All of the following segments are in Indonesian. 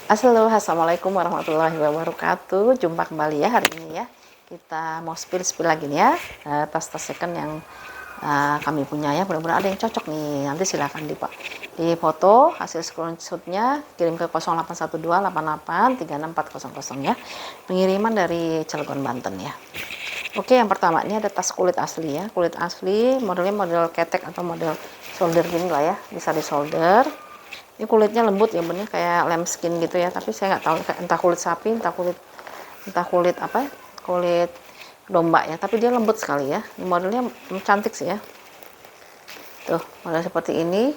Assalamualaikum warahmatullahi wabarakatuh. Jumpa kembali ya hari ini ya. Kita mau spill lagi nih ya, tas-tas second yang kami punya ya. Mudah-mudahan ada yang cocok nih. Nanti silahkan di foto hasil screenshotnya, kirim ke 0812883640 ya. Pengiriman dari Cilegon, Banten ya. Oke, yang pertama ini ada tas kulit asli ya. Kulit asli, modelnya model ketek atau model solder gini lah ya. Bisa di solder. Ini kulitnya lembut ya, bener kayak lambskin gitu ya, tapi saya nggak tahu entah kulit sapi, entah kulit apa, kulit domba ya, tapi dia lembut sekali ya. Ini modelnya cantik sih ya. Tuh, model seperti ini.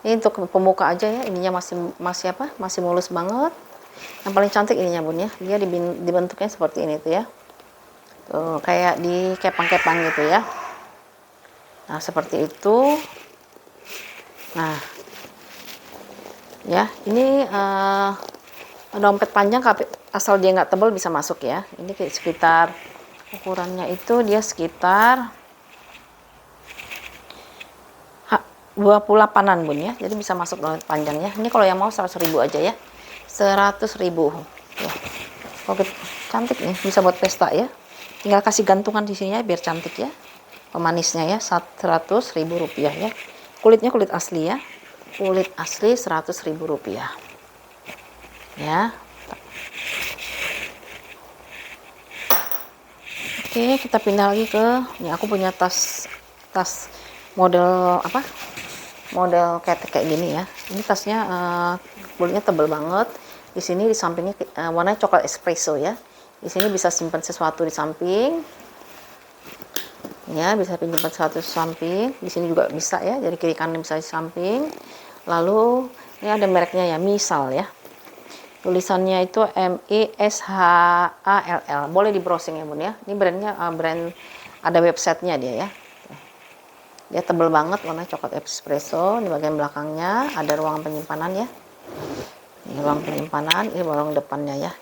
Ini untuk pembuka aja ya, ininya masih mulus banget. Yang paling cantik ininya bun ya, dia dibentuknya seperti ini tuh ya. Tuh, kayak di kepang-kepang gitu ya. Nah, seperti itu. Nah, ya ini dompet panjang asal dia nggak tebal bisa masuk ya. Ini sekitar ukurannya itu dia sekitar 28an bun ya, jadi bisa masuk dompet panjangnya. Ini kalau yang mau 100.000 aja ya, 100.000 ya. Oke, cantik nih, bisa buat pesta ya. Tinggal kasih gantungan di sini ya biar cantik ya. Pemanisnya ya, 100.000 rupiah ya. Kulitnya kulit asli ya. Kulit asli 100.000 rupiah ya. Oke, kita pindah lagi ke ini. Aku punya tas model apa, model ketek kayak gini ya. Ini tasnya kulitnya tebal banget. Di sini di sampingnya warnanya coklat espresso ya. Di sini bisa simpan sesuatu di samping ya, bisa pinjam sesuatu di samping. Di sini juga bisa ya, jadi kiri kanan bisa di samping. Lalu ini ada mereknya ya, Misal ya. Tulisannya itu MISHALL. Boleh di browsing ya bun ya. Ini brandnya brand, ada websitenya dia ya. Dia tebal banget, warna coklat espresso. Di bagian belakangnya ada ruang penyimpanan ya. Ini ruang penyimpanan, ini ruang depannya ya.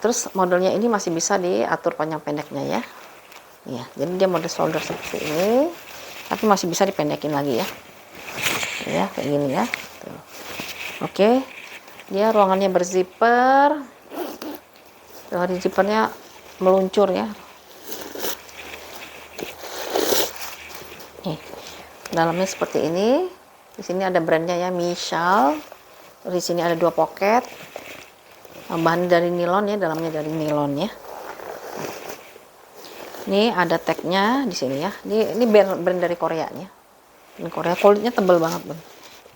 Terus modelnya ini masih bisa diatur panjang pendeknya ya. Ya, jadi dia model shoulder seperti ini, tapi masih bisa dipendekin lagi ya. Ya, kayak gini ya. Tuh. Oke. Dia ruangannya berzipper. Dari zippernya meluncur ya. Nih, dalamnya seperti ini. Di sini ada brandnya ya, Misal. Di sini ada 2 pocket. Bahan dari nilon ya, dalamnya dari nilon ya. Ini ada tagnya di sini ya. Ini brand dari Korea nya. Ini Korea, kulitnya tebal banget bun.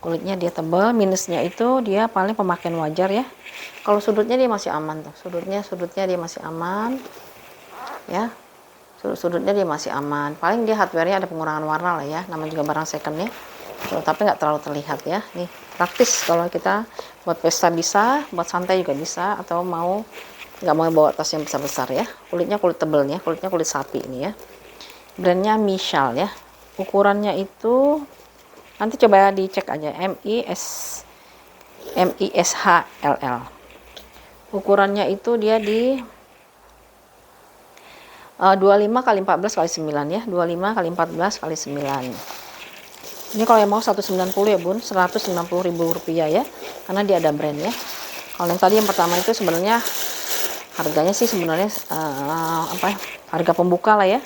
Kulitnya dia tebal, minusnya itu dia paling pemakaian wajar ya. Kalau sudutnya dia masih aman tuh. Sudutnya dia masih aman. Ya. Sudutnya dia masih aman. Paling dia hardware-nya ada pengurangan warna lah ya. Namanya juga barang second ya. Tuh, tapi nggak terlalu terlihat ya. Nih, praktis kalau kita buat pesta bisa, buat santai juga bisa, atau nggak mau bawa tas yang besar-besar ya. Kulitnya kulit tebal ya, kulitnya kulit sapi ini ya. Brandnya Misal ya. Ukurannya itu nanti coba dicek aja, MISHLL. Ukurannya itu dia di 25 kali 14 kali 9 ya, 25 kali 14 kali 9. Ini kalau yang mau 190 ya bun, 190.000 rupiah ya, karena dia ada brand ya. Kalau yang tadi yang pertama itu sebenarnya harganya sih sebenarnya harga pembuka lah ya.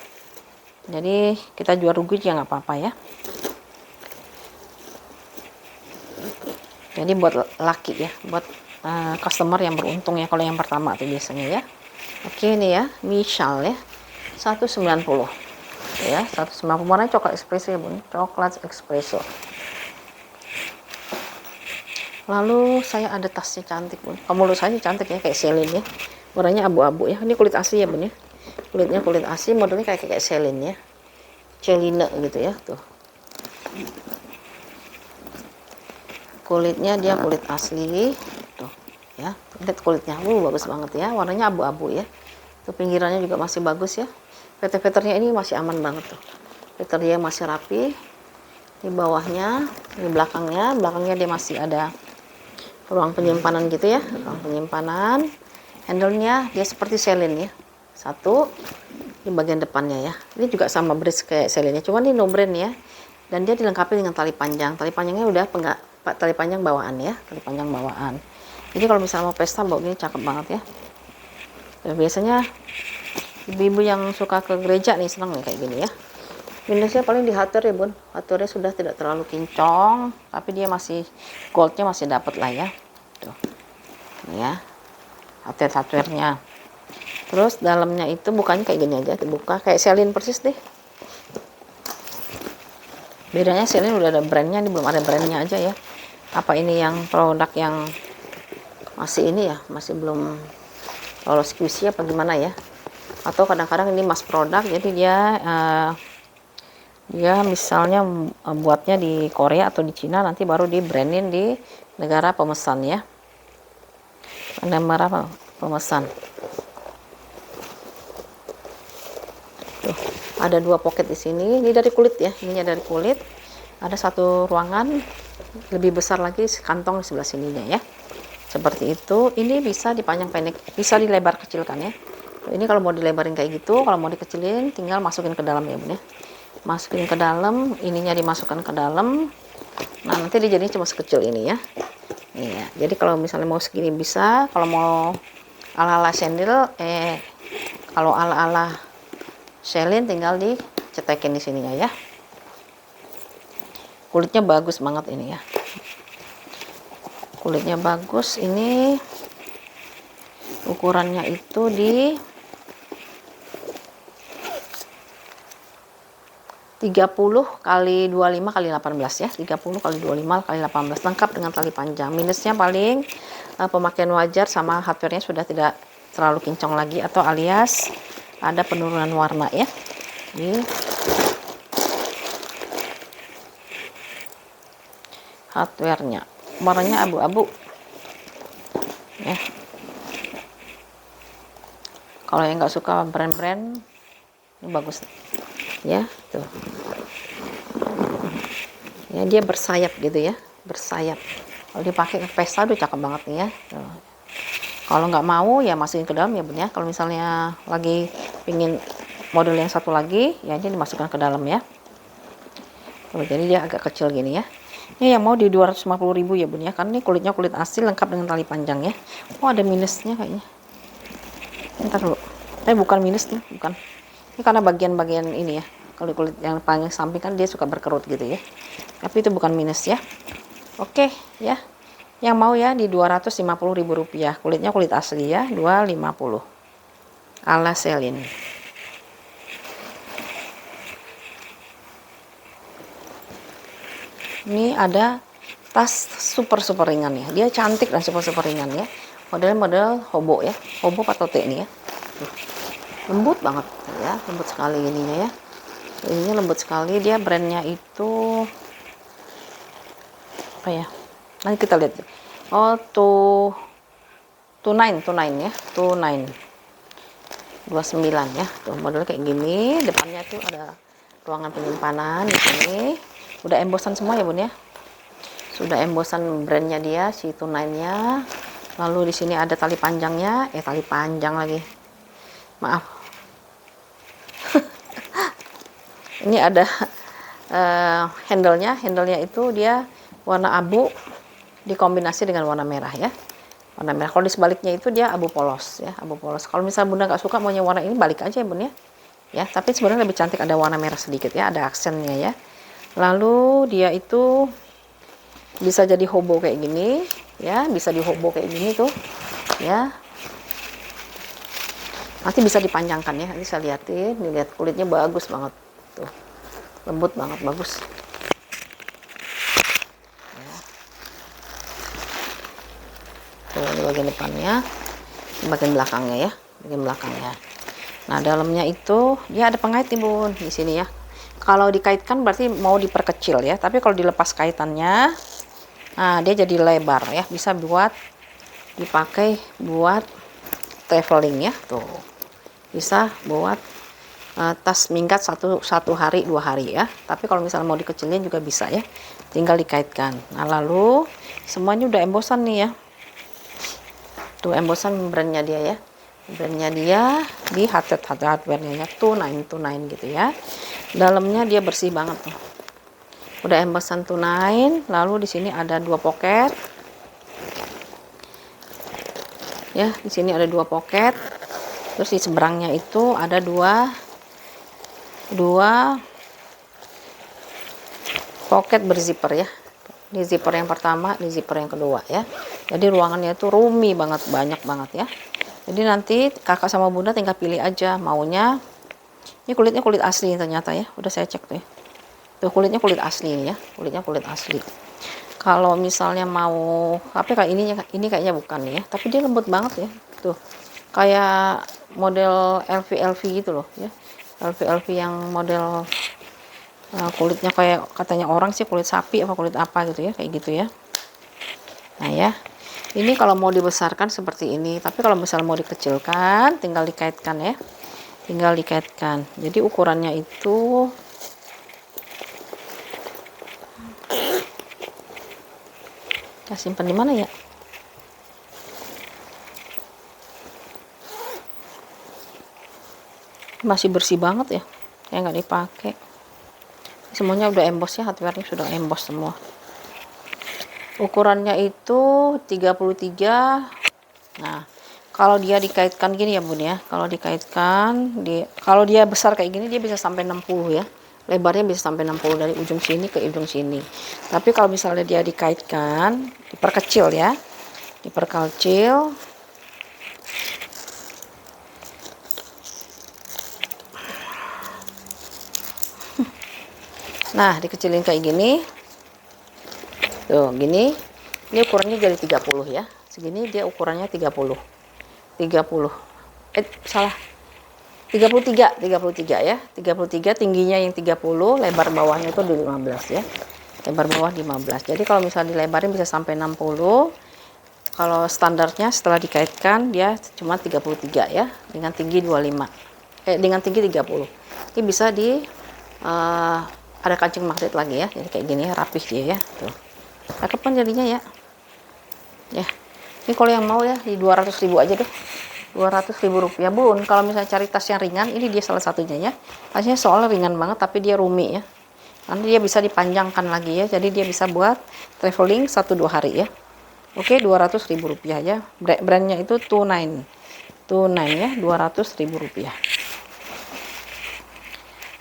Jadi kita jual rugi ya nggak apa-apa ya. Jadi buat laki ya, buat customer yang beruntung ya, kalau yang pertama tuh biasanya ya. Oke, ini ya, Misal ya, 190 ya, 190. Warnanya coklat espresso ya bun, coklat espresso. Lalu saya ada tasnya cantik bun, menurut saya cantik ya, kayak Celine ya. Warnanya abu-abu ya, ini kulit asli ya bun ya. Kulitnya kulit asli, modelnya kayak Celine ya, Celine gitu ya tuh. Kulitnya dia kulit asli tuh ya, lihat kulitnya, bagus banget ya, warnanya abu-abu ya. Tuh pinggirannya juga masih bagus ya, veter-veternya ini masih aman banget tuh, veternya masih rapi. Di bawahnya, di belakangnya dia masih ada ruang penyimpanan gitu ya, ruang penyimpanan. Handle-nya dia seperti Celine ya, satu di bagian depannya ya. Ini juga sama bridge kayak Celine, cuman ini no brand ya. Dan dia dilengkapi dengan tali panjang. Tali panjangnya udah tali panjang bawaan ya, tali panjang bawaan. Jadi kalau misalnya mau pesta bawa gini cakep banget ya. Biasanya ibu-ibu yang suka ke gereja nih seneng nih kayak gini ya. Minusnya paling di hardware ya bun, hardware sudah tidak terlalu kincong, tapi dia masih goldnya masih dapat lah ya. Tuh, ini ya hardware-nya. Terus dalamnya itu bukanya kayak gini aja, dibuka kayak Celine persis deh. Bedanya Celine udah ada brandnya, ini belum ada brandnya aja ya. Apa ini yang produk yang masih ini ya, masih belum lolos QC apa gimana ya? Atau kadang-kadang ini mass produk, jadi dia misalnya buatnya di Korea atau di Cina, nanti baru di brandin di negara pemesan ya, negara pemesan. Tuh, ada 2 pocket di sini. Ini dari kulit ya, ininya dari kulit. Ada satu ruangan lebih besar lagi, kantong di sebelah sininya ya, seperti itu. Ini bisa dipanjang pendek, bisa dilebar kecilkan ya. Ini kalau mau dilebarin kayak gitu, kalau mau dikecilin tinggal masukin ke dalam ya bun ya. Masukin ke dalam, ininya dimasukkan ke dalam. Nah nanti dia jadinya cuma sekecil ini ya. Iya, jadi kalau misalnya mau segini bisa, kalau mau ala-ala sendal, kalau ala-ala Celine tinggal dicetekin di sininya ya. Kulitnya bagus banget ini ya. Kulitnya bagus, ini ukurannya itu di 30 kali 25 kali 18 ya, 30 kali 25 kali 18, lengkap dengan tali panjang. Minusnya paling pemakaian wajar sama hardware-nya sudah tidak terlalu kincong lagi, atau alias ada penurunan warna ya. Ini hardware-nya warnanya abu-abu ya. Kalau yang nggak suka brand-brand, ini bagus ya. Tuh ya, dia bersayap gitu ya, bersayap. Kalau dipakai ke pesta udah cakep banget nih ya. Tuh. Kalau nggak mau ya masukin ke dalam ya bun ya. Kalau misalnya lagi pingin model yang satu lagi ya, ini dimasukkan ke dalam ya. Tuh, jadi dia agak kecil gini ya. Ini yang mau di 250.000 ya bun ya, karena ini kulitnya kulit asli lengkap dengan tali panjang ya. Oh ada minusnya kayaknya. Ntar dulu, bukan minus nih, bukan. Ini karena bagian-bagian ini ya, kalau kulit yang paling samping kan dia suka berkerut gitu ya. Tapi itu bukan minus ya. Oke ya, yang mau ya di 250.000 rupiah. Kulitnya kulit asli ya, 250 ala Celine. Ini ada tas super ringan ya, dia cantik dan super ringan ya. Modelnya model hobo ya, hobo patote ini ya. Lembut banget ya, lembut sekali ininya ya. Ini lembut sekali, dia brandnya itu apa ya, nanti kita lihat. Oh Tunine ya, Tunine 29 ya. Tuh modelnya kayak gini, depannya tuh ada ruangan penyimpanan di sini. Udah embosan semua ya bun ya, sudah embosan brandnya dia si Tunine-nya. Lalu di sini ada tali panjangnya, tali panjang lagi, maaf. Ini ada handle-nya itu dia warna abu dikombinasi dengan warna merah ya, warna merah. Kalau di sebaliknya itu dia abu polos ya, abu polos. Kalau misalnya bunda nggak suka maunya warna ini, balik aja ya bun ya, tapi sebenarnya lebih cantik ada warna merah sedikit ya, ada aksennya ya. Lalu dia itu bisa jadi hobo kayak gini ya, bisa di hobo kayak gini tuh ya. Nanti bisa dipanjangkan ya, nanti saya liatin. Lihat kulitnya bagus banget tuh, lembut banget, bagus ya. Tuh ini bagian depannya, bagian belakangnya ya, bagian belakangnya. Nah dalamnya itu dia ada pengait nih bun di sini ya. Kalau dikaitkan berarti mau diperkecil ya, tapi kalau dilepas kaitannya, nah dia jadi lebar ya, bisa buat dipakai buat traveling ya. Tuh bisa buat tas minggat satu hari 2 hari ya. Tapi kalau misalnya mau dikecilin juga bisa ya, tinggal dikaitkan. Nah lalu semuanya udah embosan nih ya. Tuh embosan brandnya dia ya, brandnya dia di hardware-nya ya, Tunine gitu ya. Dalamnya dia bersih banget tuh, udah embosan Tunine. Lalu di sini ada 2 pocket ya. Di sini ada 2 pocket, terus di seberangnya itu ada dua pocket berzipper ya. Ini zipper yang pertama, ini zipper yang kedua ya. Jadi ruangannya itu roomy banget, banyak banget ya. Jadi nanti kakak sama bunda tinggal pilih aja maunya. Ini kulitnya kulit asli ternyata ya, udah saya cek tuh ya. Tuh kulitnya kulit asli ya, kulitnya kulit asli. Kalau misalnya mau apa kayak ini kayaknya bukan ya, tapi dia lembut banget ya. Tuh kayak model LV gitu loh ya. LV yang model kulitnya kayak katanya orang sih kulit sapi apa kulit apa gitu ya, kayak gitu ya. Nah ya, ini kalau mau dibesarkan seperti ini, tapi kalau misalnya mau dikecilkan tinggal dikaitkan ya, tinggal dikaitkan. Jadi ukurannya itu kita simpan di mana ya? Masih bersih banget ya, kayak nggak dipakai. Semuanya udah emboss ya, hardware-nya sudah emboss semua. Ukurannya itu 33. Nah, kalau dia dikaitkan gini ya bun ya, kalau dikaitkan kalau dia besar kayak gini dia bisa sampai 60 ya, lebarnya bisa sampai 60 dari ujung sini ke ujung sini. Tapi kalau misalnya dia dikaitkan, diperkecil ya, diperkecil. Nah, dikecilin kayak gini. Tuh, gini. Ini ukurannya jadi 30 ya. Segini dia ukurannya 30. 30. Salah. 33 ya. 33 tingginya yang 30, lebar bawahnya itu di 15 ya. Lebar bawah 15. Jadi kalau misalnya dilebarin bisa sampai 60. Kalau standarnya setelah dikaitkan dia cuma 33 ya, dengan tinggi 25. Dengan tinggi 30. Ini bisa di ada kancing magnet lagi ya, jadi kayak gini ya, rapih dia ya. Tuh cakep kan jadinya ya. Ya ini kalau yang mau ya di 200.000 aja deh, 200.000 rupiah bun. Kalau misalnya cari tas yang ringan, ini dia salah satunya ya. Tasnya soalnya ringan banget tapi dia roomy ya, nanti dia bisa dipanjangkan lagi ya, jadi dia bisa buat traveling 1-2 hari ya. Oke, 200.000 rupiah ya. Brandnya itu Tunine ya, 200.000 rupiah.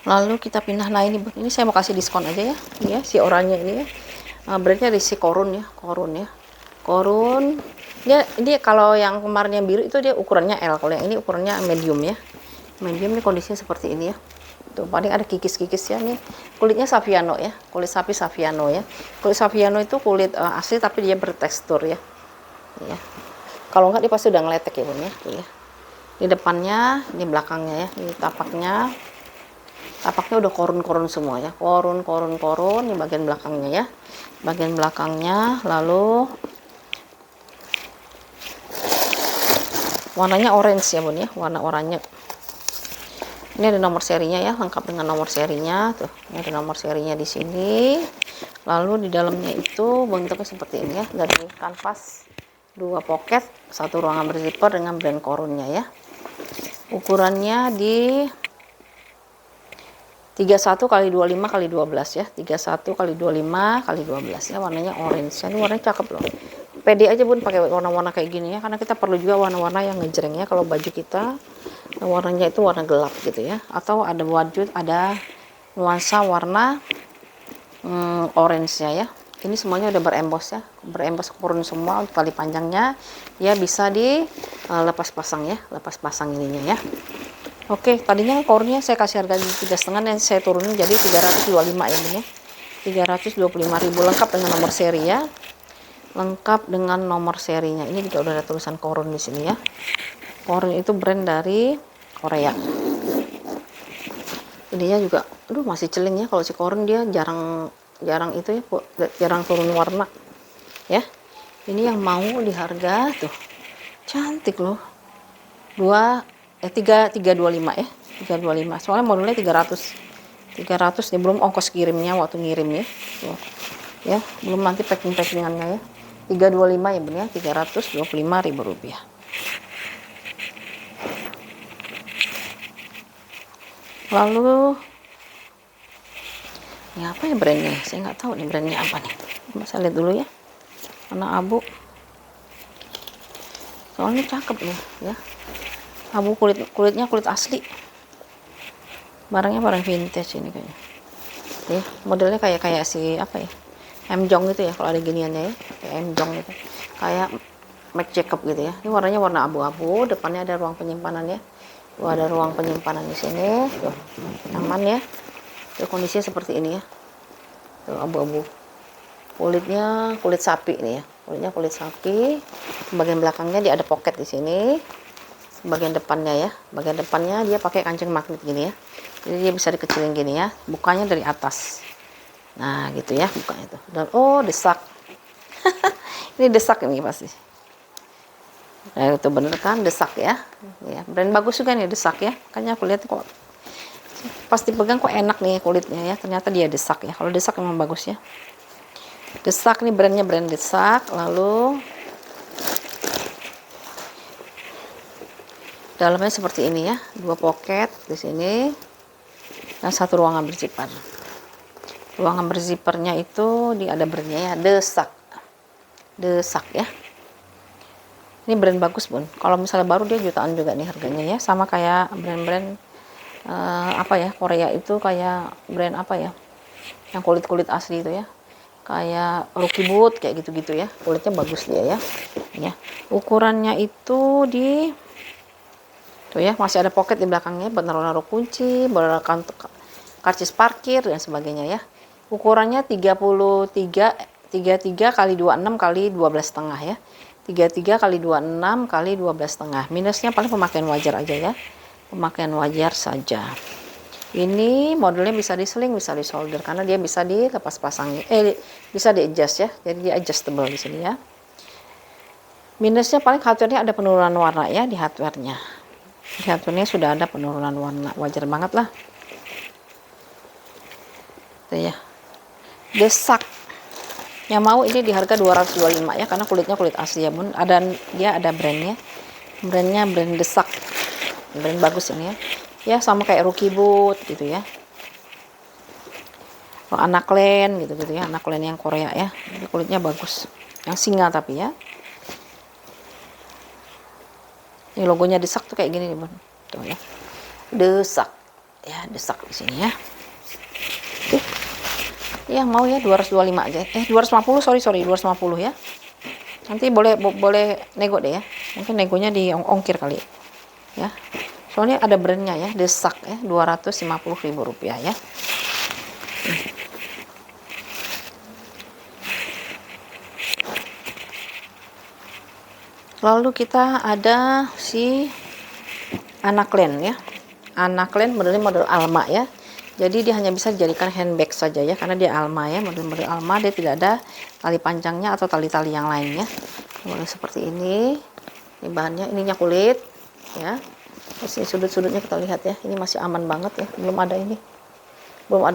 Lalu kita pindah. Nah ini saya mau kasih diskon aja ya, ini ya si oranye ini ya. Brandnya dari si Korun ya, Korun. Dia kalau yang kemarin yang biru itu dia ukurannya L, kalau yang ini ukurannya medium ya. Medium ini kondisinya seperti ini ya. Tuh paling ada kikis-kikis ya nih. Kulitnya Saviano ya, kulit sapi Saviano ya. Kulit Saviano itu kulit asli tapi dia bertekstur ya. Ya. Kalau enggak dia pasti udah ngeletek ya bun ya. Tuh ya. Di depannya, di belakangnya ya, di tapaknya udah korun-korun semua ya, korun di bagian belakangnya ya, bagian belakangnya. Lalu warnanya orange ya bun ya, warna oranye. Ini ada nomor serinya ya, lengkap dengan nomor serinya. Tuh ini ada nomor serinya di sini. Lalu di dalamnya itu bentuknya seperti ini ya, dari kanvas, 2 pocket, 1 ruangan berzipper dengan brand korunnya ya. Ukurannya di 31 kali 25 kali 12 ya, 31 kali 25 kali 12 ya. Warnanya orange. Ini warnanya cakep loh. Pede aja bun pakai warna-warna kayak gini ya, karena kita perlu juga warna-warna yang ngejreng ya. Kalau baju kita warnanya itu warna gelap gitu ya, atau ada nuansa warna orange ya. Ini semuanya udah beremboss ya, beremboss kurun semua. Untuk tali panjangnya ya bisa di lepas pasang ya, lepas pasang ininya ya. Oke, tadinya kornya saya kasih harga 3,5, dan saya turunin jadi 325 ya bun ya. 325.000 lengkap dengan nomor seri ya. Lengkap dengan nomor serinya. Ini juga udah ada tulisan korun di sini ya. Korun itu brand dari Korea. Ininya juga aduh masih celing ya. Kalau si korun dia jarang itu ya, jarang turun warna ya. Ini yang mau di harga tuh cantik loh, 325 ya, 325. Soalnya modulnya 300 nih, belum ongkos kirimnya waktu ngirim ya. Tuh. Ya, belum nanti packingannya ya. 325 ya bener, 325.000 rupiah. Lalu ini apa ya brandnya? Saya nggak tahu nih brandnya apa nih. Coba saya lihat dulu ya. Warna abu. soalnya cakep nih ya, abu kulitnya kulit asli, barangnya barang vintage ini kayaknya ya, modelnya kayak si apa ya, M Jong gitu ya, kalau ada giniannya ya, kayak M Jong gitu, kayak Marc Jacob gitu ya. Ini warnanya warna abu-abu, depannya ada ruang penyimpanan ya. Tuh ada ruang penyimpanan di sini, tuh aman ya. Tuh kondisinya seperti ini ya. Tuh abu-abu. Kulitnya kulit sapi nih ya. Kulitnya kulit sapi. Bagian belakangnya dia ada pocket di sini. Bagian depannya ya. Bagian depannya dia pakai kancing magnet gini ya. Jadi dia bisa dikecilin gini ya. Bukanya dari atas. Nah gitu ya bukanya tuh. Dan oh desak. Ini desak ini pasti. Nah itu bener kan, desak ya. Ya brand bagus juga nih desak ya. Makanya aku lihat kok pas dipegang kok enak nih kulitnya ya. Ternyata dia desak ya. Kalau desak memang bagus ya. Desak nih brandnya brand desak. Lalu dalamnya seperti ini ya. 2 pocket di sini dan 1 ruangan berzipper. Ruangan berzippernya itu ada brandnya ya, desak. Desak ya. Ini brand bagus bun. Kalau misalnya baru dia jutaan juga nih harganya ya. Sama kayak brand-brand apa ya, Korea itu kayak brand apa ya, yang kulit-kulit asli itu ya. Kayak Rookie Boot kayak gitu-gitu ya. Kulitnya bagus dia ya. Ya. Ukurannya itu di tuh ya, masih ada pocket di belakangnya buat naruh kunci, buat karcis parkir dan sebagainya ya. Ukurannya 33 kali 26 kali 12,5 ya. 33 kali 26 kali 12,5. Minusnya paling pemakaian wajar aja ya. Pemakaian wajar saja. Ini modelnya bisa diseling, bisa disolder karena dia bisa dilepas pasang, bisa di adjust ya. Jadi dia adjustable di sini ya. Minusnya paling hardware-nya ada penurunan warna ya di hardware-nya. Di hardware-nya sudah ada penurunan warna, wajar banget lah. Tuh ya. Desak. Yang mau ini di harga 225 ya, karena kulitnya kulit asli ya bun. Dia ada brandnya. Brandnya brand desak. Brand bagus ini ya. Ya sama kayak Rookie Boot gitu ya. Oh, Anaklen gitu-gitu ya. Anaklen yang Korea ya. Jadi kulitnya bagus. Yang singa tapi ya. Ini logonya desak tuh kayak gini nih bun. Tuh ya. Desak. Ya desak di sini ya. Oke. Ya mau ya 225 aja. 250 sorry 250 ya. Nanti boleh nego deh ya. Mungkin negonya di ongkir kali ya. Soalnya ada brandnya ya, desak ya, Rp250.000 ya. Lalu kita ada si Anaklen ya. Anaklen modelnya model Alma ya. Jadi dia hanya bisa dijadikan handbag saja ya, karena dia Alma ya, model Alma, dia tidak ada tali panjangnya atau tali-tali yang lainnya. Model seperti ini. Ini bahannya, ininya kulit ya. Terus ini sudut-sudutnya kita lihat ya, ini masih aman banget ya, belum ada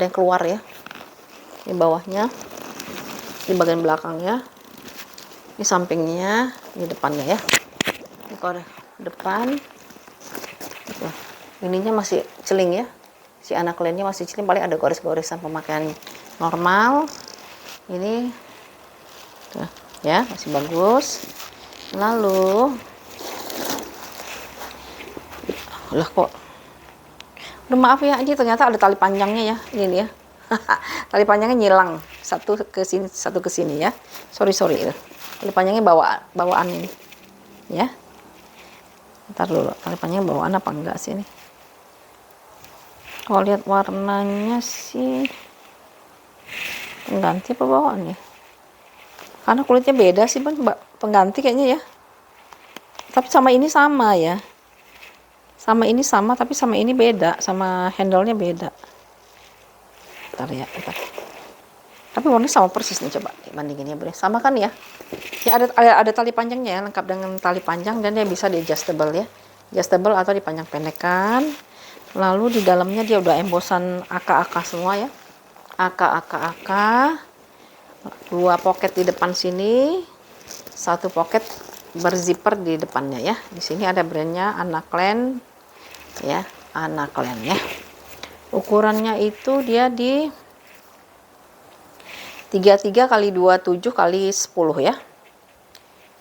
yang keluar ya. Ini bawahnya, ini bagian belakangnya, ini sampingnya, ini depannya ya. Ini kalau depan, ininya masih celing ya. Si Anaklennya masih celing, paling ada gores-goresan pemakaian normal. Ini tuh, ya masih bagus. Lalu lah kok maaf ya, ini ternyata ada tali panjangnya ya, ini nih ya. Tali panjangnya nyilang, satu ke sini ya. Sorry itu tali panjangnya bawaan ini ya. Ntar dulu, tali panjangnya bawaan apa enggak sih ini? Kalau lihat warnanya sih pengganti apa bawaan ya, karena kulitnya beda sih bang, pengganti kayaknya ya. Tapi sama ini sama ya, sama ini sama, tapi sama ini beda, sama handle-nya beda. Bentar ya, bentar. Tapi warnanya sama persis nih, coba bandingin ya boleh. Sama kan ya? Ya ada tali panjangnya ya, lengkap dengan tali panjang, dan dia bisa di adjustable ya. Adjustable atau dipanjang pendekkan. Lalu di dalamnya dia udah embosan AK semua ya. AK. 2 pocket di depan sini, 1 pocket berzipper di depannya ya. Di sini ada brandnya Anaklen ya, Anaklen ya. Ukurannya itu dia di 33 kali 27 kali 10 ya.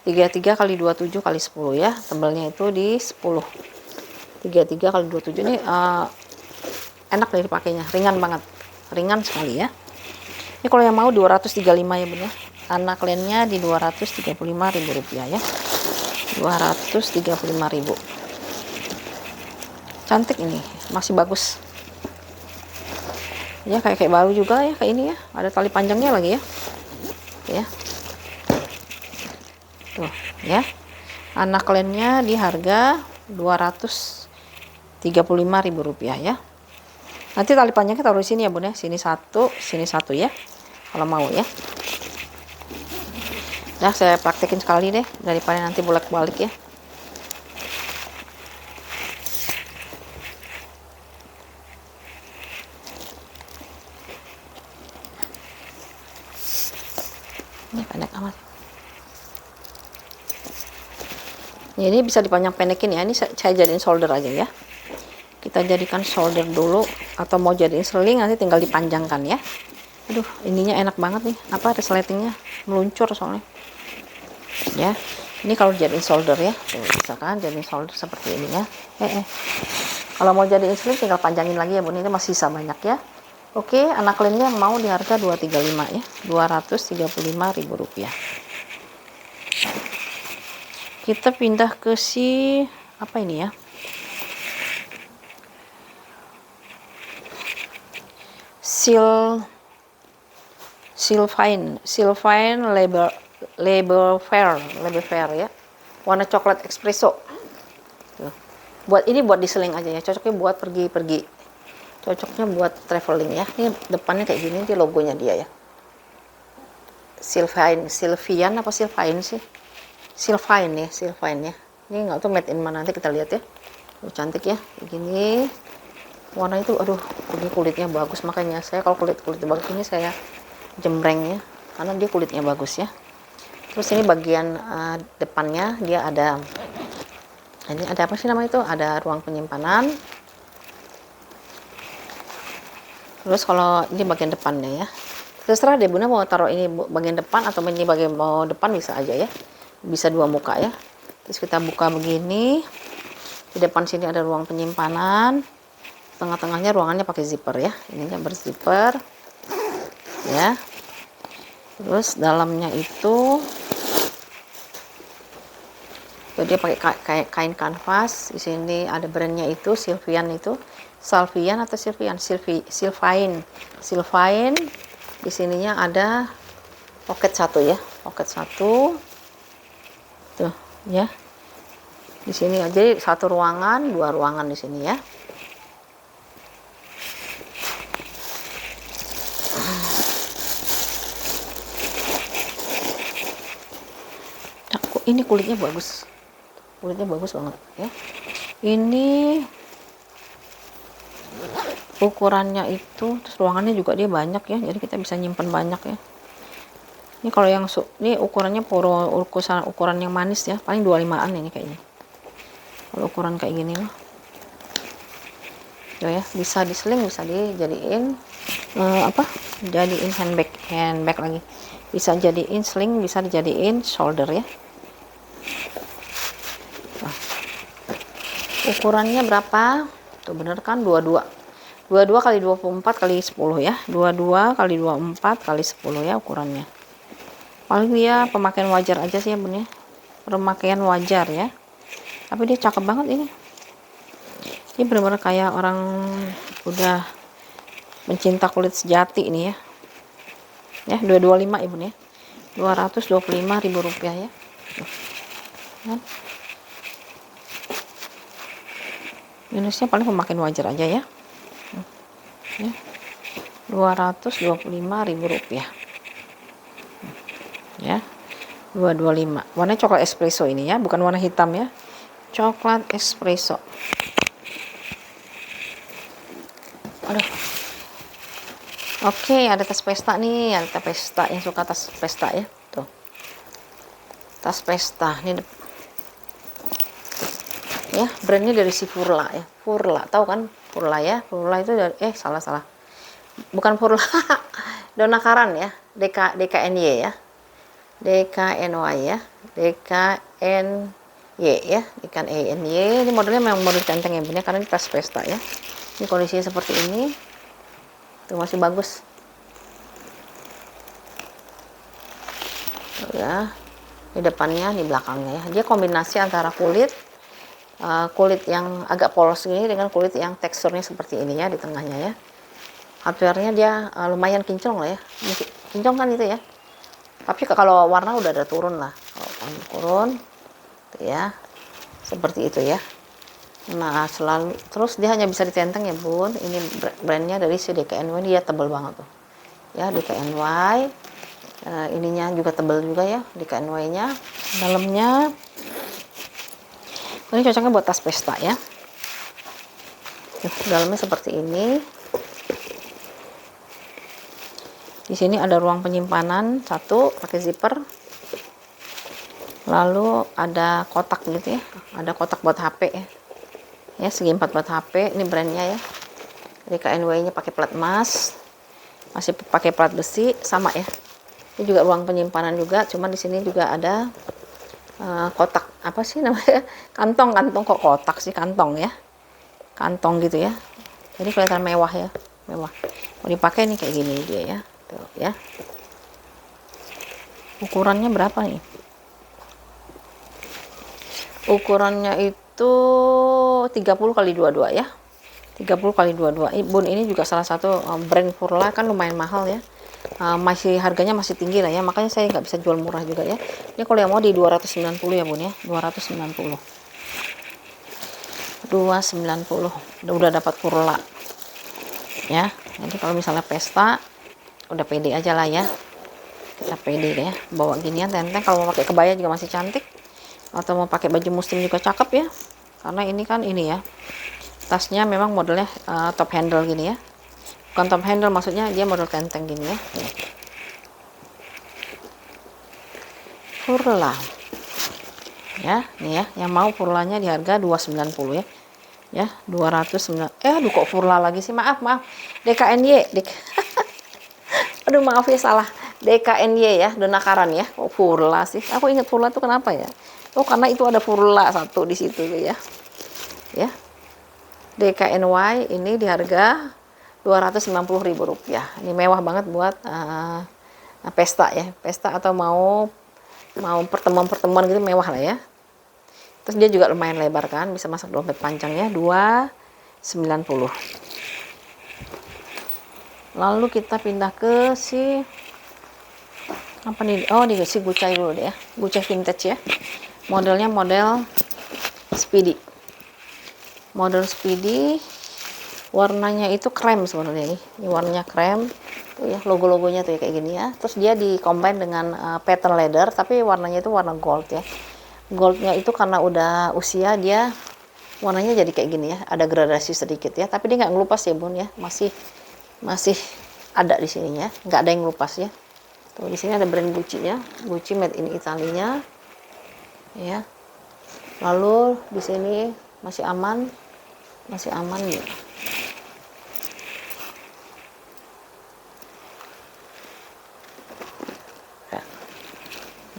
33 kali 27 kali 10 ya, tebelnya itu di 10. 33 kali 27 ini enak deh dipakainya, ringan banget, ringan sekali ya. Ini kalau yang mau 235 ya Bun ya, anak lennya di 235.000 rupiah ya, 235.000. Cantik ini, masih bagus ya, kayak baru juga ya, kayak ini ya, ada tali panjangnya lagi ya. Ya tuh ya, anak lennya di harga 235.000 rupiah ya. Nanti tali panjangnya taruh di sini ya Bun ya, sini satu ya kalau mau ya. Nah saya praktekin sekali deh daripada nanti bolak-balik ya. Ini pendek amat. Ini bisa dipanjang pendekin ya, ini saya jadiin solder aja ya. Kita jadikan solder dulu, atau mau jadiin seling nanti tinggal dipanjangkan ya. Aduh ininya enak banget nih, apa resletingnya meluncur soalnya ya. Ini kalau jadiin solder ya, tuh, misalkan jadiin solder seperti ini ya. Kalau mau jadiin seling tinggal panjangin lagi ya Bun, ini masih sisa banyak ya. Oke, anak lainnya yang mau di harga 235 ya, 235.000 rupiah. Kita pindah ke si apa ini ya, Sylvine label fair ya, warna coklat espresso. Tuh. Buat diseling aja ya, cocoknya buat pergi-pergi, cocoknya buat traveling ya. Ini depannya kayak gini, ini logonya dia ya, Sylvian apa Sylvine sih, Sylvine ya. Ini nggak tahu made in mana, nanti kita lihat ya. Cantik ya, begini warna itu. Aduh ini kulitnya bagus, makanya saya kalau kulit bagus ini saya jembreng ya, karena dia kulitnya bagus ya. Terus ini bagian depannya dia ada, ini ada apa sih nama itu, ada ruang penyimpanan. Terus kalau ini bagian depannya ya, terserah deh Bunda mau taruh ini bagian depan atau ini bagian mau depan, bisa aja ya, bisa dua muka ya. Terus kita buka begini, di depan sini ada ruang penyimpanan, tengah-tengahnya ruangannya pakai zipper ya, ininya berzipper ya. Terus dalamnya itu dia pakai kain kanvas. Di sini ada brandnya itu Sylvian atau Sylvine. Di sininya ada pocket satu ya, tuh ya. Di sini aja satu ruangan, dua ruangan di sini ya. Nah, ini kulitnya bagus banget ya. Ini ukurannya itu, terus ruangannya juga dia banyak ya, jadi kita bisa nyimpan banyak ya. Ini kalau yang ini ukurannya ukuran yang manis ya, paling 25-an ini kayaknya. Kalau ukuran kayak gini loh. Ya, bisa diseling, bisa dijadiin jadiin handbag lagi. Bisa jadiin sling, bisa dijadiin shoulder ya. Nah, ukurannya berapa? Tuh bener kan, 22 kali 24 kali 10 ya, 22 kali 24 kali 10 ya ukurannya. Paling dia pemakaian wajar aja sih ya Bun ya, pemakaian wajar ya, tapi dia cakep banget ini benar-benar kayak orang udah mencinta kulit sejati ini ya. 225 ya Bun ya, 225.000 rupiah ya. Minusnya paling pemakaian wajar aja ya. 225.000 rupiah ya, 225. Warnanya coklat espresso ini ya, bukan warna hitam ya, coklat espresso. Aduh. Oke, ada tas pesta nih, ada tas pesta, yang suka tas pesta ya, tuh tas pesta ini ya, brandnya dari si Furla ya, tahu kan Furla ya, Furla itu dari salah bukan Furla Dona Karan ya, DKNY ya. DKNY ya, DKNY ya, DKNY. Ini modelnya memang model tenteng ya bun ya, karena ini tas pesta ya. Ini kondisinya seperti ini, tuh masih bagus. Tuh ya, di depannya, di belakangnya ya. Dia kombinasi antara kulit yang agak polos ini dengan kulit yang teksturnya seperti ini ya di tengahnya ya. Hardware-nya dia lumayan kinclong lah ya, kinclong kan itu ya. Tapi kalau warna udah ada turun lah, kalau turun tuh ya, seperti itu ya. Nah selalu terus dia hanya bisa ditenteng ya bun. Ini brandnya dari si DKNY, dia tebel banget tuh ya, DKNY. Ininya juga tebel juga ya, DKNY nya. Dalamnya ini cocoknya buat tas pesta ya. Dalamnya seperti ini. Di sini ada ruang penyimpanan satu pakai zipper. Lalu ada kotak gitu ya. Ada kotak buat HP ya. Ya, segi 4 buat HP. Ini brandnya ya. DKNY-nya pakai plat emas. Masih pakai plat besi sama ya. Ini juga ruang penyimpanan juga, cuman di sini juga ada kotak, apa sih namanya, kantong kok kotak sih, kantong ya, kantong gitu ya. Jadi kelihatan mewah ya, mewah. Mau dipakai nih kayak gini dia ya, tuh ya. Ukurannya berapa nih? Ukurannya itu 30 kali 22 ya, 30 kali 22. Bun, ini juga salah satu brand Furla, kan lumayan mahal ya. Masih harganya masih tinggi lah ya, makanya saya nggak bisa jual murah juga ya. Ini kalau yang mau di 290 ya bun ya, 290 udah dapat Furla ya. Jadi kalau misalnya pesta udah pede aja lah ya, kita pede ya bawa ginian tenteng. Kalau mau pakai kebaya juga masih cantik, atau mau pakai baju muslim juga cakep ya, karena ini kan ini ya, tasnya memang modelnya top handle gini ya. Bukan top handle, maksudnya dia model tenteng gini ya. Furla ya, nih ya, yang mau Furlanya di harga 290 ya. Ya, 209. Aduh kok Furla lagi sih, maaf DKNY. Aduh maaf ya, salah. DKNY ya, Donakaran ya. Kok Furla sih? Aku ingat Furla tuh kenapa ya? Oh, karena itu ada Furla satu di situ ya. Ya. DKNY ini di harga Rp290.000. Ini mewah banget buat pesta ya, pesta atau mau pertemuan gitu, mewah lah ya. Terus dia juga lumayan lebar kan, bisa masuk dompet panjangnya 290. Lalu kita pindah ke si apa nih? Oh, di si Gucci dulu deh ya, Gucci vintage ya. Modelnya model Speedy. Model Speedy, warnanya itu krem sebenarnya nih. Ini warnanya krem. Tuh ya, logo-logonya tuh ya kayak gini ya. Terus dia di-combine dengan pattern leather, tapi warnanya itu warna gold ya. Goldnya itu karena udah usia, dia warnanya jadi kayak gini ya. Ada gradasi sedikit ya, tapi dia nggak ngelupas ya bun ya. Masih ada di sininya, nggak ada yang ngelupas ya. Tuh di sini ada brand Gucci-nya, Gucci made in Italia ya. Lalu di sini masih aman ya.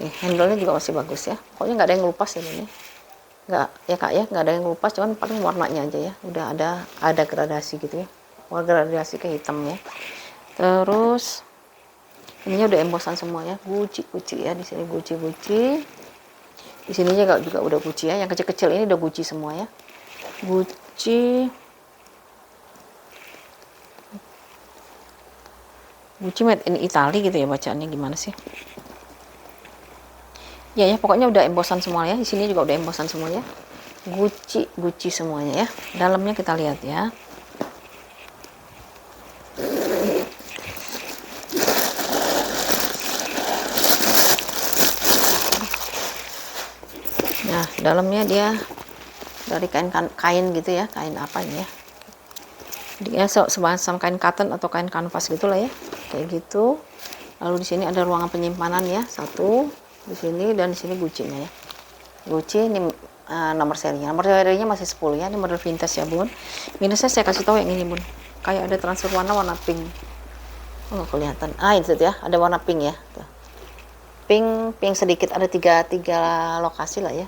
Nih, handle-nya juga masih bagus ya. Pokoknya nggak ada yang ngelupas ini. Nggak ya kak ya, nggak ada yang ngelupas, cuman paling warnanya aja ya. Udah ada gradasi gitu ya. Warna gradasi ke hitam ya. Terus ininya udah embosan semua ya. Gucci ya, di sini Gucci. Di sininya juga udah Gucci ya. Yang kecil-kecil ini udah Gucci semua ya. Gucci made in Italy gitu ya, bacaannya gimana sih? Ya pokoknya udah embosan semua ya. Di sini juga udah embosan semuanya. Gucci semuanya ya. Dalamnya kita lihat ya. Nah, dalamnya dia dari kain gitu ya, kain apa ini ya? Dia semacam kain cotton atau kain kanvas gitulah ya, kayak gitu. Lalu di sini ada ruangan penyimpanan ya, satu di sini, dan di sini Gucci-nya ya. Gucci ini nomor serinya masih 10 ya. Ini model vintage ya bun. Minusnya saya kasih tahu yang ini bun, kayak ada transfer warna pink. Oh, kelihatan. Itu ya, ada warna pink ya. Tuh. pink sedikit, ada tiga lokasi lah ya,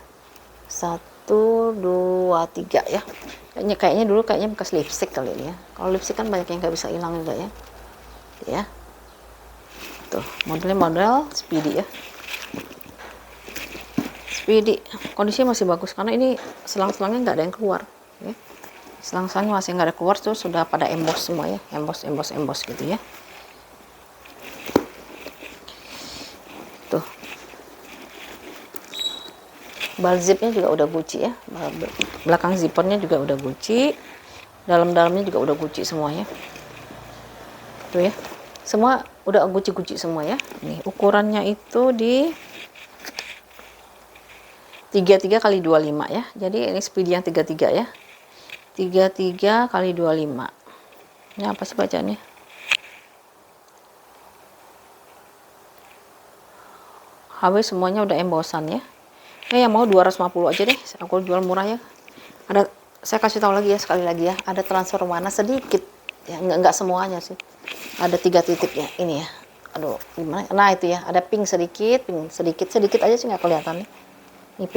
1, 2, 3 ya. Kayaknya dulu bekas lipstick kali ini ya. Kalau lipstick kan banyak yang nggak bisa hilang juga ya. Ya, tuh modelnya model Speedy ya. Speedy kondisinya masih bagus karena ini selang-selangnya nggak ada yang keluar. Ya. Selang-selangnya masih nggak ada keluar, tuh sudah pada emboss semua ya, emboss gitu ya. Tuh, bal zipnya juga udah Gucci ya, belakang zippernya juga udah Gucci, dalam-dalamnya juga udah Gucci semuanya. Tuh ya, semua udah Gucci semua ya. Nih ukurannya itu di 33 kali 25 ya. Jadi ini Speedy yang 33 ya. 33 kali 25. Ini apa sih bacaannya? HW semuanya udah embossan ya. Yang mau 250 aja deh, aku jual murah ya. Saya kasih tahu lagi ya, sekali lagi ya, ada transfer warna sedikit ya, enggak semuanya sih. Ada 3 titik ya, ini ya. Aduh, gimana? Nah itu ya, ada pink sedikit aja sih nggak kelihatan nih. Ini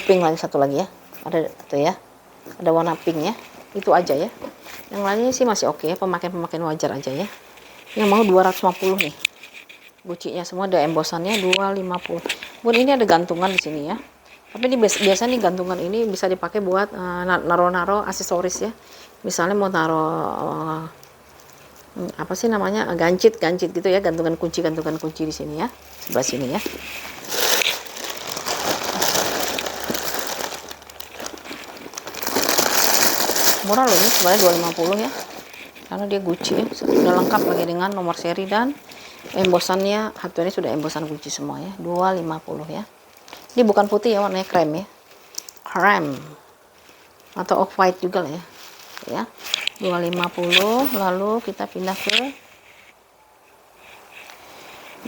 pink lagi, satu lagi ya. Ada tuh ya, ada warna pink ya. Itu aja ya. Yang lainnya sih masih oke ya, pemakaian wajar aja ya. Yang mau 250 nih. Gucci-nya semua ada embossannya 250. Kemudian ini ada gantungan di sini ya. Tapi ini biasanya nih gantungan ini bisa dipakai buat naro-naro aksesoris ya. Misalnya mau naro apa sih namanya, gancit gitu ya, gantungan kunci di sini ya, sebelah sini ya. Murah loh ini, sebenarnya 250 ya. Karena dia Gucci ya, sudah lengkap lagi dengan nomor seri dan embossannya, hardware sudah embossan Gucci semua ya, 250 ya. Ini bukan putih ya, warnanya krem ya, krem atau off white juga lah ya, 250. Lalu kita pindah ke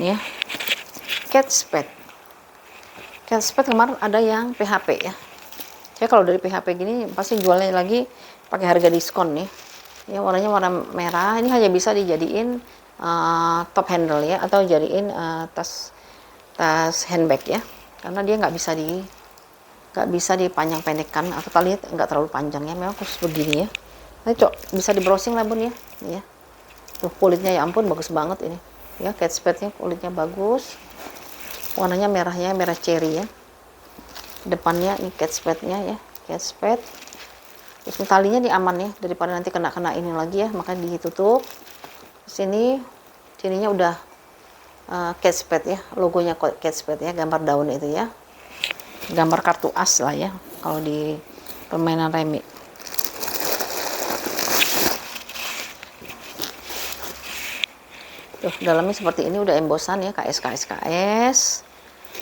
ini ya, Kate Spade kemarin ada yang PHP ya. Kalau dari PHP gini pasti jualnya lagi pakai harga diskon nih ya. Warnanya warna merah, ini hanya bisa dijadiin top handle ya, atau jadiin tas handbag ya, karena dia nggak bisa dipanjang-pendekkan, atau talinya nggak terlalu panjang ya, memang khusus begini ya. Nanti bisa di browsing lah bun ya. Ya tuh kulitnya, ya ampun bagus banget ini ya. Kate Spade nya kulitnya bagus, warnanya merahnya merah cherry ya. Depannya ini Kate Spade nya ya, Kate Spade. Terus talinya di aman ya, daripada nanti kena ini lagi ya, makanya ditutup. Sininya udah Kate Spade ya, logonya Kate Spade ya, gambar daun itu ya, gambar kartu as lah ya kalau di permainan remi. Tuh dalamnya seperti ini, udah embossan ya, KS.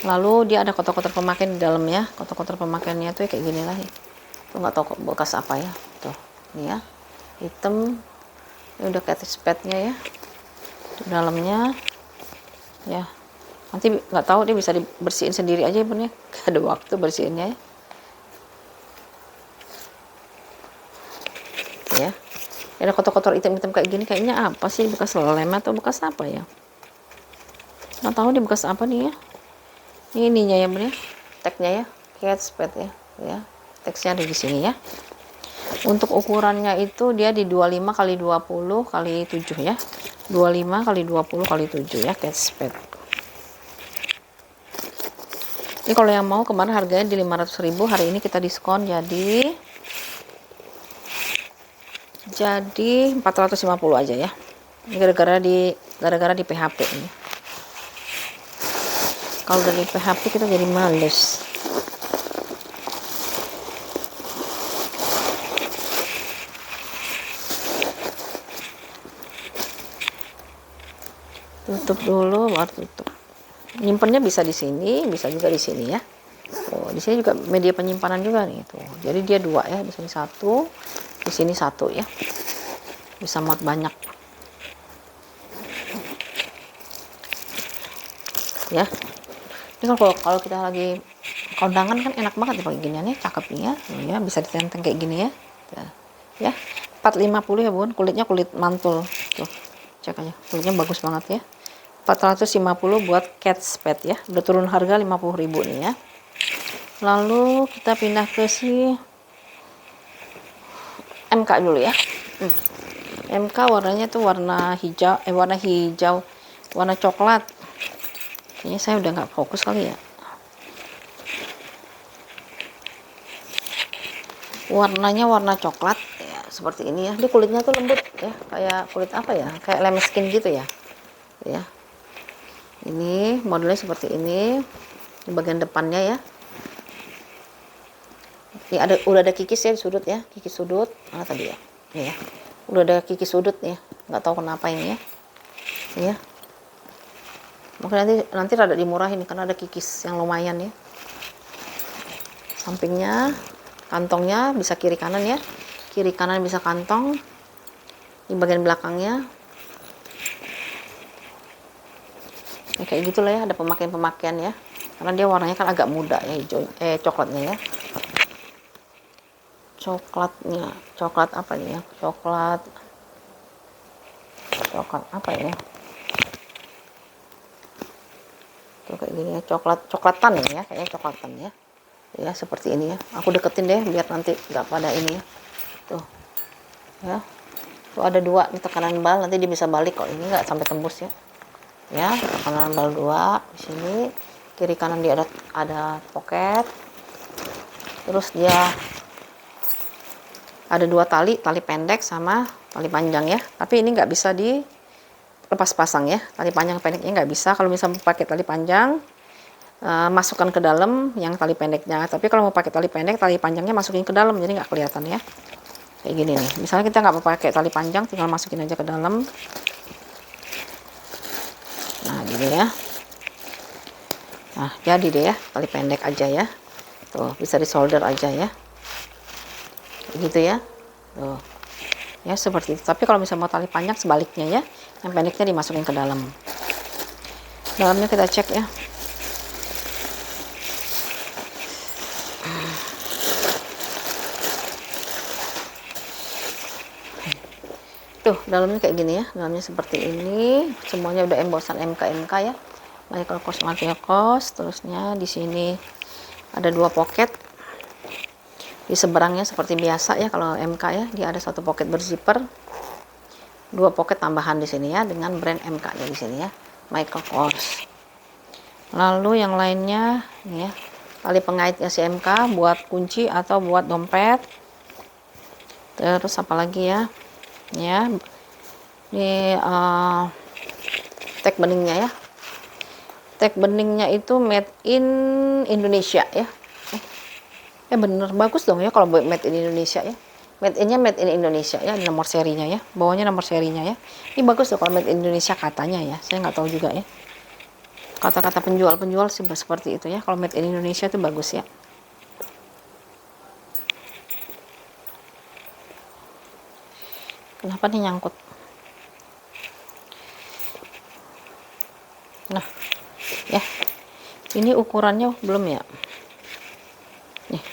Lalu dia ada kotak-kotak pemakaian di dalamnya. Kotak-kotak pemakaiannya tuh ya kayak gini lah ya. Tuh nggak tahu bekas apa ya. Tuh ini ya, hitam. Ini udah Kate Spade-nya ya. Di dalamnya ya. Nanti nggak tahu, dia bisa dibersihin sendiri aja ya bun ya. Gak ada waktu bersihinnya ya. Ya. Ada kotor-kotor hitam-hitam kayak gini, kayaknya apa sih, bekas lem atau bekas apa ya, nggak tahu nih bekas apa nih ya. Ini ininya ya bun ya, tagnya ya, Kate Spade ya, teksnya ada di sini ya. Untuk ukurannya itu dia di 25 kali 20 kali 7 ya, 25 kali 20 kali 7 ya, Kate Spade. Ini kalau yang mau, kemarin harganya di 500.000, hari ini kita diskon jadi 450 aja ya. Ini gara-gara di PHP ini. Kalau dari PHP kita jadi males. Tutup dulu, baru tutup. Nyimpennya bisa di sini, bisa juga di sini ya. Oh, di sini juga media penyimpanan juga nih tuh. Jadi dia dua ya, di sini satu, di sini satu ya. Bisa muat banyak. Ya. Ini kalau kita lagi kondangan kan enak banget nih pakai ginian ya, cakep nih ya. Ya, bisa ditenteng kayak gini ya. Ya. 450 ya, Bun. Kulitnya kulit mantul. Tuh. Cek aja. Kulitnya bagus banget ya. 450 buat Cat's Pet ya, udah turun harga 50.000 nih ya. Lalu kita pindah ke si MK dulu ya. MK warnanya tuh warna hijau, warna coklat. Kayaknya saya udah nggak fokus kali ya. Warnanya warna coklat ya, seperti ini ya. Di kulitnya tuh lembut ya, kayak kulit apa ya, kayak lem skin gitu ya. Ya, ini modelnya seperti ini. Di bagian depannya ya, ini udah ada kikis ya di sudut ya, kikis sudut mana tadi ya, ini ya, udah ada kikis sudut ya, nggak tahu kenapa ini ya. Ini ya, mungkin nanti rada dimurahin karena ada kikis yang lumayan ya. Sampingnya, kantongnya bisa kiri kanan ya, kiri kanan bisa kantong. Di bagian belakangnya ya, kayak gitulah ya, ada pemakaian ya, karena dia warnanya kan agak muda ya, hijau coklatnya ya. Coklat apa nih ya, coklat apa ya, tuh kayak gini ya, coklatan ya, kayaknya coklatan ya. Ya seperti ini ya, aku deketin deh biar nanti nggak pada ini ya. Tuh ya, tuh ada 2 nih tekanan bal, nanti dia bisa balik kok, ini nggak sampai tembus ya. Ya, tekanan bal 2 di sini, kiri kanan dia ada pocket. Terus dia ada 2 tali pendek sama tali panjang ya, tapi ini nggak bisa dilepas pasang ya, tali panjang pendeknya nggak bisa. Kalau misalnya pakai tali panjang, masukkan ke dalam yang tali pendeknya, tapi kalau mau pakai tali pendek, tali panjangnya masukin ke dalam, jadi nggak kelihatan ya. Kayak gini nih, misalnya kita nggak mau pakai tali panjang, tinggal masukin aja ke dalam. Nah gini ya, nah jadi deh ya, tali pendek aja ya, tuh bisa di solder aja ya, kayak gitu ya. Tuh ya seperti itu. Tapi kalau misalnya mau tali panjang, sebaliknya ya, yang pendeknya dimasukin ke dalam. Dalamnya kita cek ya. Tuh dalamnya kayak gini ya, dalamnya seperti ini, semuanya udah embosan MK ya, Michael Kors. Terusnya di sini ada 2 pocket, di seberangnya seperti biasa ya kalau MK ya, dia ada 1 pocket berzipper, 2 pocket tambahan di sini ya, dengan brand MK ya di sini ya, Michael Kors. Lalu yang lainnya nih ya, tali pengaitnya si MK buat kunci atau buat dompet. Terus apa lagi ya, ini tag beningnya ya, tag beningnya itu made in Indonesia ya. Bener, bagus dong ya kalau made in Indonesia ya, made in Indonesia ya, nomor serinya ya, bawahnya nomor serinya ya. Ini bagus loh kalau made in Indonesia katanya ya, saya nggak tahu juga ya, kata-kata penjual sih seperti itu ya, kalau made in Indonesia itu bagus ya. Kenapa nih nyangkut? Nah ya, ini ukurannya belum ya, nih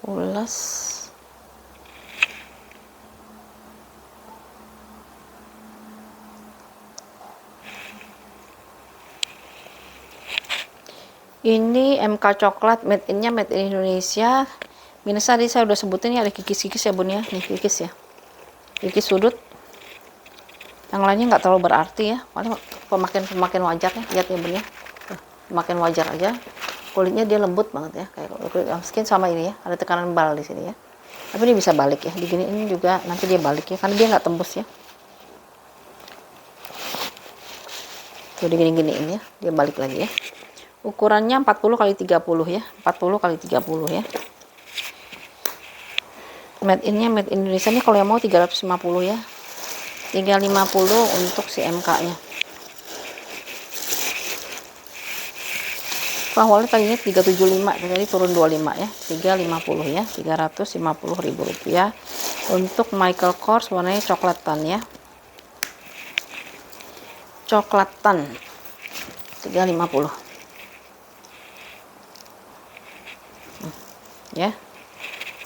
ulas. Ini MK coklat, made in Indonesia. Minus tadi saya udah sebutin ya, ada kikis-kikis ya bun ya, nih kikis ya, kikis sudut. Yang lainnya nggak terlalu berarti ya, paling pemakaian wajar ya, lihat ya bun ya, pemakaian wajar aja. Kulitnya dia lembut banget ya, kayak kulit skin sama ini ya, ada tekanan bal di sini ya. Tapi ini bisa balik ya, diginiin juga nanti dia balik ya, karena dia nggak tembus ya. Tuh digini-giniin ya, dia balik lagi ya. Ukurannya 40 x 30 ya, 40 x 30 ya. Made in Indonesia nih, kalau yang mau 350 ya, 350 untuk si MK nya. Awalnya tadinya 375, jadi turun 25 ya, 350 ya, 350.000 rupiah untuk Michael Kors warnanya coklatan ya, coklatan 350 ya,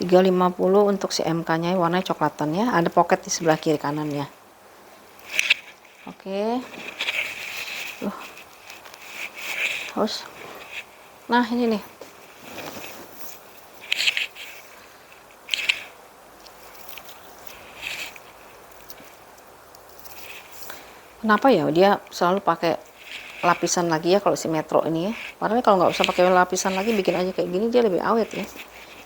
350 untuk si MK nya warnanya coklatan ya, ada pocket di sebelah kiri kanannya. Oke. Terus nah ini nih, kenapa ya dia selalu pakai lapisan lagi ya kalau si Metro ini ya, padahal kalau nggak usah pakai lapisan lagi, bikin aja kayak gini dia lebih awet ya.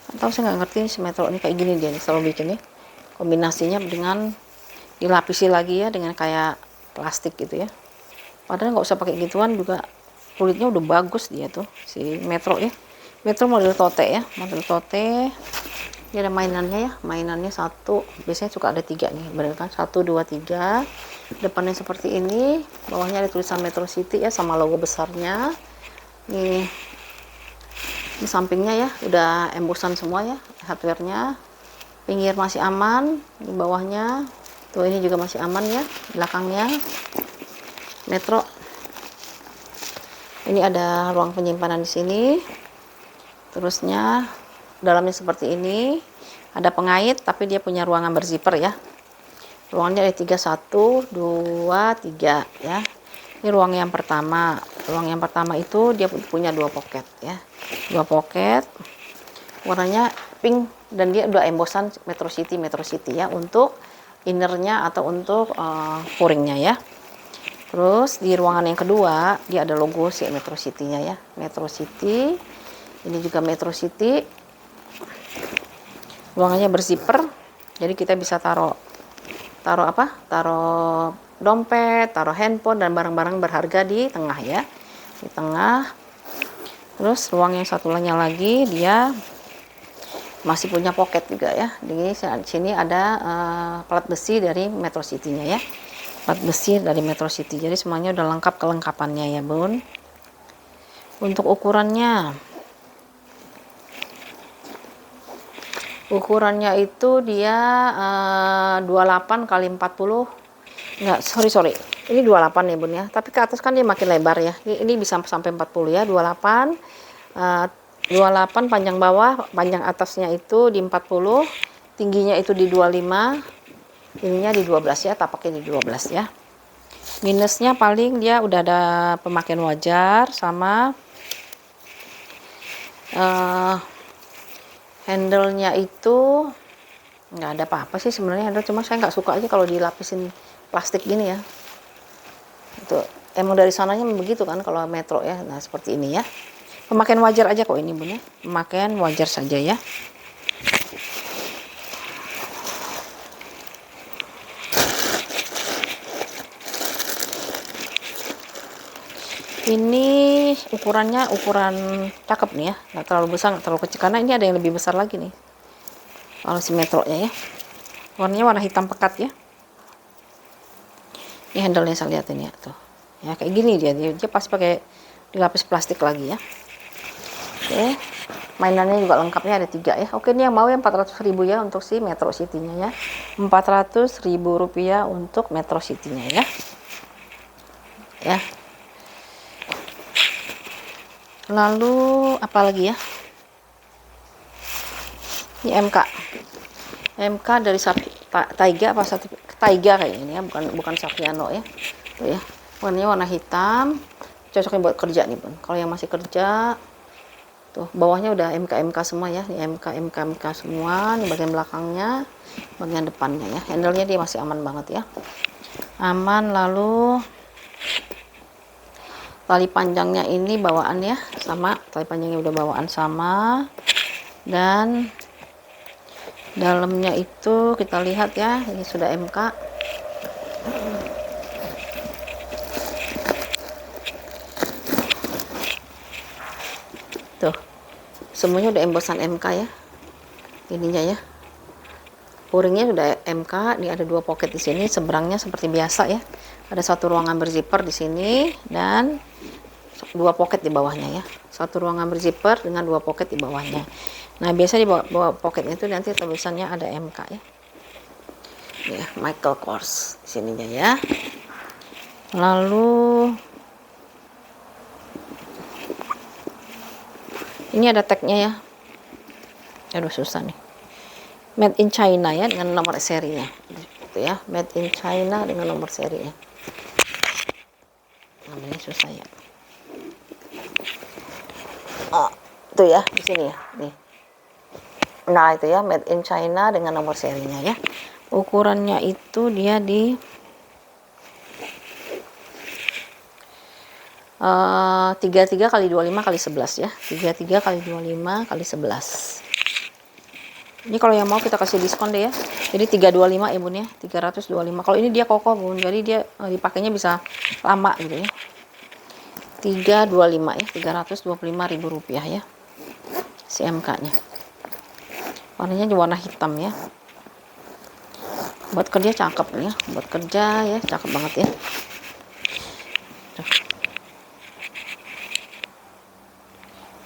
Atau saya nggak ngerti nih, si Metro ini kayak gini dia nih selalu bikinnya, kombinasinya dengan dilapisi lagi ya dengan kayak plastik gitu ya, padahal nggak usah pakai gituan juga kulitnya udah bagus dia tuh si Metro ya. Metro model tote ya, model tote. Ini ada mainannya ya, mainannya satu, biasanya suka ada 3 nih, bener kan, 1 2 3. Depannya seperti ini, bawahnya ada tulisan Metro City ya sama logo besarnya. Nih di sampingnya ya udah embosan semua ya hardware-nya. Pinggir masih aman, di bawahnya tuh ini juga masih aman ya, belakangnya Metro. Ini ada ruang penyimpanan di sini. Terusnya dalamnya seperti ini, ada pengait tapi dia punya ruangan berzipper ya. Ruangnya ada 3, 1 2 3 ya. Ini ruang yang pertama. Ruang yang pertama itu dia punya 2 pocket ya, 2 pocket warnanya pink, dan dia udah embosan Metro City ya untuk innernya atau untuk pouringnya ya. Terus di ruangan yang kedua dia ada logo si Metro City nya ya, Metro City. Ini juga Metro City, ruangannya berzipper, jadi kita bisa taruh dompet, taruh handphone dan barang-barang berharga di tengah ya, di tengah. Terus ruang yang satunya lagi dia masih punya pocket juga ya. Di sini ada plat besi dari Metro City nya ya, plat besi dari Metro City, jadi semuanya udah lengkap kelengkapannya ya bun. Untuk ukurannya itu dia 28 kali 40, enggak, sorry, ini 28 ya bun ya, tapi ke atas kan dia makin lebar ya, ini bisa sampai 40 ya, 28 panjang bawah, panjang atasnya itu di 40, tingginya itu di 25, ininya di 12 ya, tapaknya di 12 ya. Minusnya paling dia udah ada pemakaian wajar sama handle-nya itu nggak ada apa-apa sih sebenarnya handle, cuma saya nggak suka aja kalau dilapisin plastik gini ya. Itu emang dari sananya begitu kan kalau Metro ya. Nah seperti ini ya, pemakaian wajar aja kok ini bun ya, pemakaian wajar saja ya. Ini ukurannya ukuran cakep nih ya, nggak terlalu besar nggak terlalu kecil, karena ini ada yang lebih besar lagi nih kalau si Metro nya ya. Warnanya warna hitam pekat ya. Ini handle-nya saya lihat ini ya tuh ya, kayak gini dia pasti pakai dilapis plastik lagi ya. Oke, mainannya juga lengkapnya ada 3 ya. Oke, ini yang mau yang 400.000 ya untuk si Metro City nya ya, 400.000 rupiah untuk Metro City nya ya. Lalu apa lagi ya, ini MK dari Taiga apa Taiga kayak ini ya, bukan Sapiano ya. Tuh ya, warnanya warna hitam, cocoknya buat kerja nih bun. Kalau yang masih kerja tuh bawahnya udah MK semua ya, ini MK semua, ini bagian belakangnya, bagian depannya ya. Handle-nya dia masih aman banget ya, aman. Lalu tali panjangnya ini bawaan ya, sama tali panjangnya udah bawaan sama, dan dalamnya itu kita lihat ya, ini sudah MK. Tuh semuanya udah embosan MK ya, ininya ya, pouringnya sudah MK. Ini ada 2 pocket di sini, seberangnya seperti biasa ya, ada 1 ruangan berzipper di sini dan 2 pocket di bawahnya ya, 1 ruangan berzipper dengan 2 pocket di bawahnya. Nah biasa di bawah pocketnya itu nanti tulisannya ada MK ya, ya Michael Kors sininya ya. Lalu ini ada tagnya ya, aduh susah nih, made in China ya, dengan nomor serinya gitu ya, made in China dengan nomor serinya. Namanya susah ya. Oh, itu ya di sini ya nih. Nah itu ya, made in China dengan nomor serinya ya. Ukurannya itu dia di 33 kali 25 kali 11 ya, 33 kali 25 kali 11. Ini kalau yang mau kita kasih diskon deh ya, jadi 325 ya bun ya, 325. Kalau ini dia kokoh bun, jadi dia dipakainya bisa lama gitu ya. 325 ya, 325.000 rupiah ya si MK nya. Warnanya warna hitam ya, buat kerja cakep ya, buat kerja ya cakep banget ya.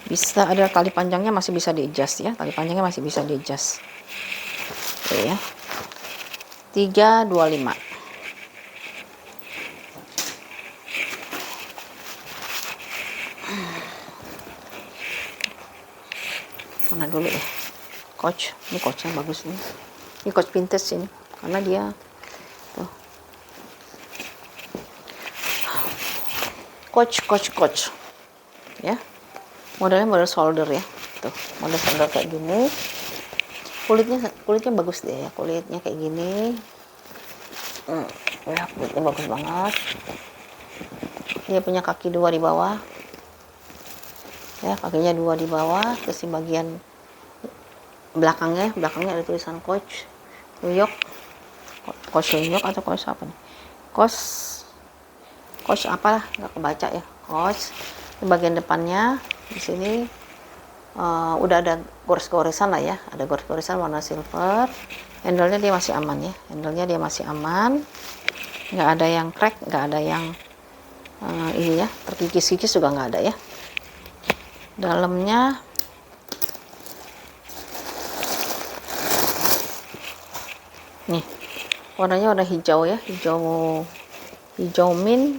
Bisa ada tali panjangnya, masih bisa di adjust ya, tali panjangnya masih bisa di adjust. Oke ya, 325. Mana dulu ya, Coach, ini Coachnya bagus nih, ini Coach vintage ini, karena dia tuh Coach ya, modelnya model solder ya, tuh model solder kayak gini, kulitnya bagus deh ya, kulitnya kayak gini, ya kulitnya bagus banget. Dia punya kaki 2 di bawah ya, kakinya 2 di bawah, terus di bagian belakangnya ada tulisan Coach New York, Coach New York atau Coach apa nih, Coach apalah, nggak kebaca ya, Coach. Di bagian depannya di sini udah ada gores-goresan lah ya, ada gores-goresan warna silver. Handle-nya dia masih aman ya, handle-nya dia masih aman, nggak ada yang crack, nggak ada yang ini ya, terkikis-kikis juga nggak ada ya. Dalamnya nih warnanya warna hijau ya, hijau mint,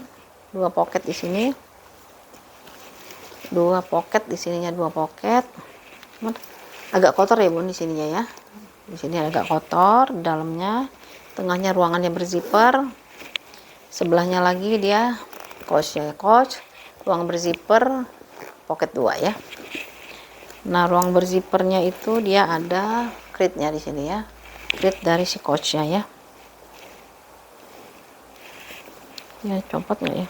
2 pocket di sini, 2 pocket di sininya, 2 pocket. Agak kotor ya bun di sininya ya, di sini agak kotor dalamnya. Tengahnya ruangannya berzipper, sebelahnya lagi dia Coach ya, Coach, ruang berzipper pocket 2 ya. Nah ruang berzippernya itu dia ada kritnya di sini ya, krit dari si Coachnya ya. Ya copot nggak ya?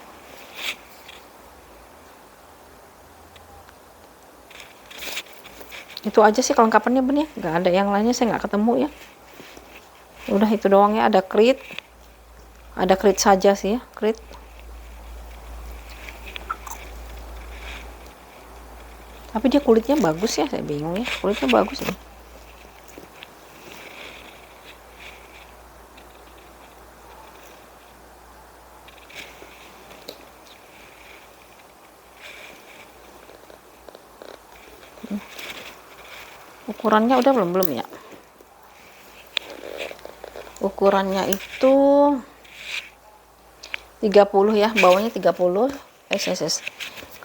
Itu aja sih kelengkapannya bun ya, nggak ada yang lainnya, saya nggak ketemu ya. Udah itu doang ya, ada krit saja sih ya, krit. Tapi dia kulitnya bagus ya, saya bingung ya, kulitnya bagus ya. Ukurannya udah belum ya, ukurannya itu 30 ya, bawahnya 30 SSS.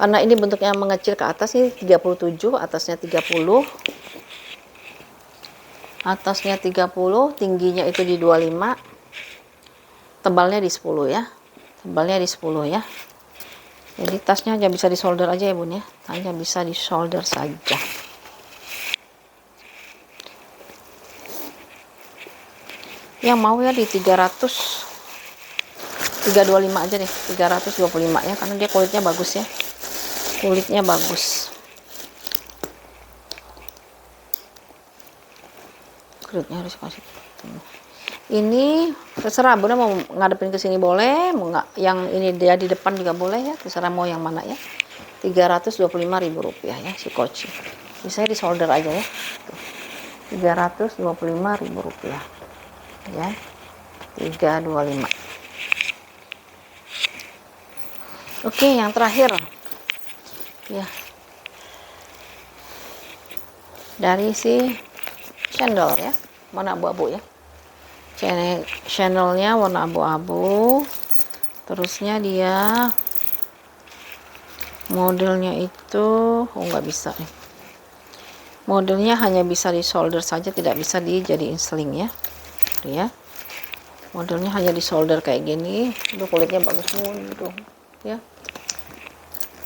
Karena ini bentuknya mengecil ke atas, ini 37, atasnya 30, tingginya itu di 25, tebalnya di 10 ya, ya. Jadi tasnya hanya bisa disolder aja ya bun ya, hanya bisa disolder saja. Yang mau ya di 325 aja deh, 325 ya, karena dia kulitnya bagus ya, kulitnya bagus, kulitnya harus kasih. Ini terserah bunda mau ngadepin ke sini boleh, mau nggak yang ini dia di depan juga boleh ya, terserah mau yang mana ya. 325.000 rupiah ya si Coach, bisa disolder aja ya, 325.000 rupiah ya, 325. Oke, yang terakhir ya, dari si cendol ya, warna abu-abu ya, channelnya warna abu-abu. Terusnya dia modelnya itu nggak bisa nih, Modelnya hanya bisa di solder saja, tidak bisa dijadiin sling ya. Tuh ya. Modelnya hanya di solder kayak gini. Itu kulitnya bagus tuh ya.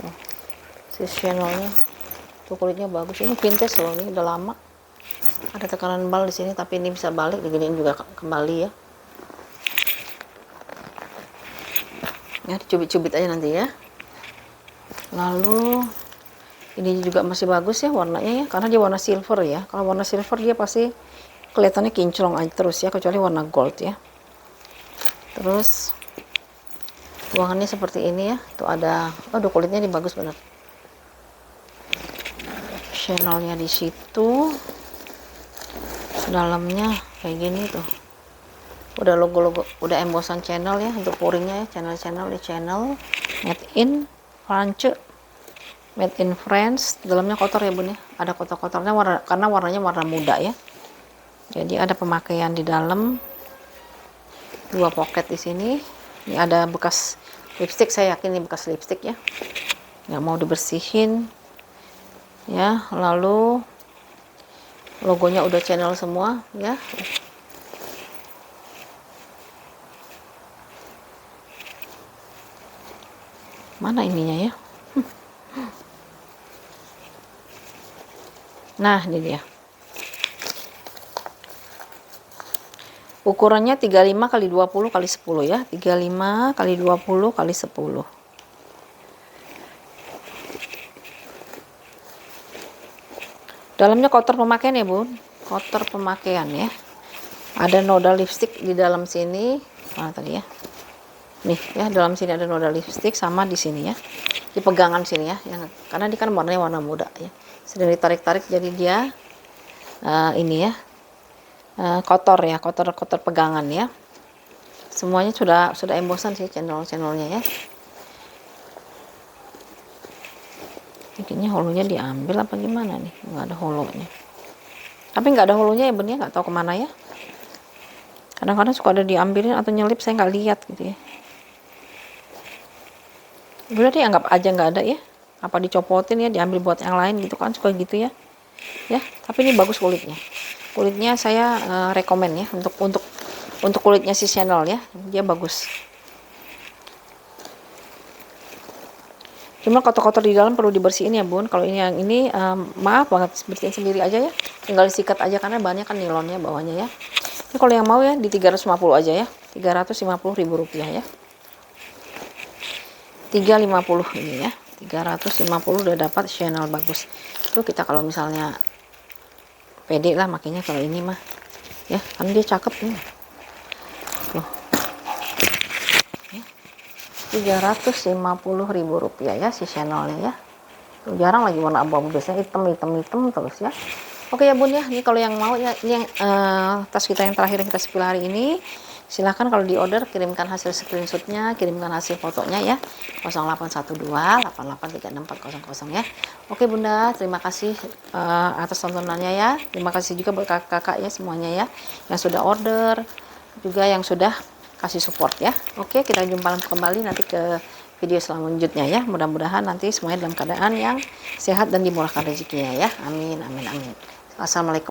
Tuh, si channelnya tuh kulitnya bagus. Ini vintage loh, ini udah lama. Ada tekanan bal di sini, tapi ini bisa balik, diginiin juga kembali ya. Ya, dicubit-cubit aja nanti ya. Lalu ini juga masih bagus ya warnanya ya, karena dia warna silver ya. Kalau warna silver dia pasti kelihatannya kinclong aja terus ya, kecuali warna gold ya. Terus buangannya seperti ini ya. Tuh ada, aduh kulitnya ini bagus bener. Channelnya di situ. Dalamnya kayak gini tuh. Udah logo-logo, udah embosan channel ya untuk pouringnya ya. Channel di channel made in France. Made in France. Dalamnya kotor ya bun ya. Ada kotor-kotornya karena warnanya warna muda ya. Jadi ada pemakaian di dalam. 2 pocket di sini. Ini ada bekas lipstick, saya yakin ini bekas lipstick ya. Nggak mau dibersihin. Ya, lalu logonya udah channel semua ya. Mana ininya ya? Nah, ini dia. Ukurannya 35 kali 20 kali 10 ya. 35 kali 20 kali 10. Dalamnya kotor pemakaian ya, Bun. Kotor pemakaian ya. Ada noda lipstick di dalam sini. Mana tadi ya? Nih ya, dalam sini ada noda lipstick sama di sini ya. Di pegangan sini ya. Karena ini kan warnanya warna muda ya. Sedang ditarik-tarik jadi dia ini ya. Kotor ya, kotor pegangan ya. Semuanya sudah embosan sih channelnya ya. Bikinnya holonya diambil apa gimana nih? Nggak ada holonya. Tapi nggak ada holonya ya bener, nggak tahu kemana ya. Kadang-kadang suka ada diambilin atau nyelip, saya nggak lihat gitu ya. Udah deh, anggap aja nggak ada ya. Apa dicopotin ya, diambil buat yang lain gitu kan, suka gitu ya. Ya, tapi ini bagus kulitnya. Kulitnya saya rekomen ya untuk kulitnya si channel ya, dia bagus. Cuma kotor-kotor di dalam perlu dibersihin ya bun. Kalau ini yang ini maaf banget, bersihin sendiri aja ya. Tinggal disikat aja karena bahannya kan nilonnya bawahnya ya. Ini kalau yang mau ya di 350 aja ya, 350.000 rupiah ya. 350 ini ya, 350 udah dapat channel bagus. Itu kita kalau misalnya pede lah makanya kalau ini mah ya, kan dia cakep nih. Tuh. Ya. 350.000 rupiah ya si channelnya ya. Tuh, jarang lagi warna abu-abu, biasanya hitam terus ya. Oke ya bun ya, ini kalau yang mau ya, ini yang tas kita yang terakhir yang kita spill hari ini. Silahkan kalau di order kirimkan hasil screenshotnya, kirimkan hasil fotonya ya, 0812883640 ya. Oke bunda, terima kasih atas tontonannya ya. Terima kasih juga buat kakak-kakak ya semuanya ya, yang sudah order, juga yang sudah kasih support ya. Oke, kita jumpa kembali nanti ke video selanjutnya ya. Mudah-mudahan nanti semuanya dalam keadaan yang sehat dan dimurahkan rezekinya ya. Amin amin amin. Assalamualaikum.